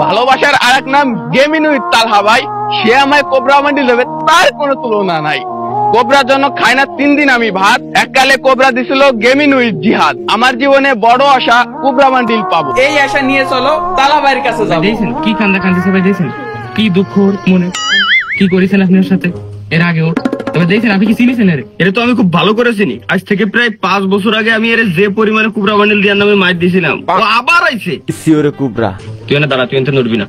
ভালোবাসার আরেক নাম গেমিনুই তালহা ভাই। সে আমায় কোবরা বান্ডিল দেবে, তার কোনো তুলনা নাই। কোবরার জন্য খাই না 3 দিন আমি ভাত। এককালে কোবরা দিছিল গেমিনুই জিহাদ। আমার জীবনে বড় আশা কোবরা বান্ডিল পাবো। এই আশা নিয়ে চলো তালহা ভাইয়ের কাছে যাবো। দেখছেন কি কান্দা কান্দি সবাই, দেখছেন কি দুঃখ মনে, কি করেছেন আপনার সাথে এর আগেও। তবে দেখছেন আপনি কি চিনেছেন এটা তো আমি খুব ভালো করে চিনি। আজ থেকে প্রায় 5 বছর আগে আমি এর যে পরিমাণে কোবরা বান্ডিল দেওয়ার নামে মাইর দিয়েছিলাম, ও আবার আইছে। সিওরে কোবরা, তুই না দাঁড়া, তুই এনতে নড়বি না।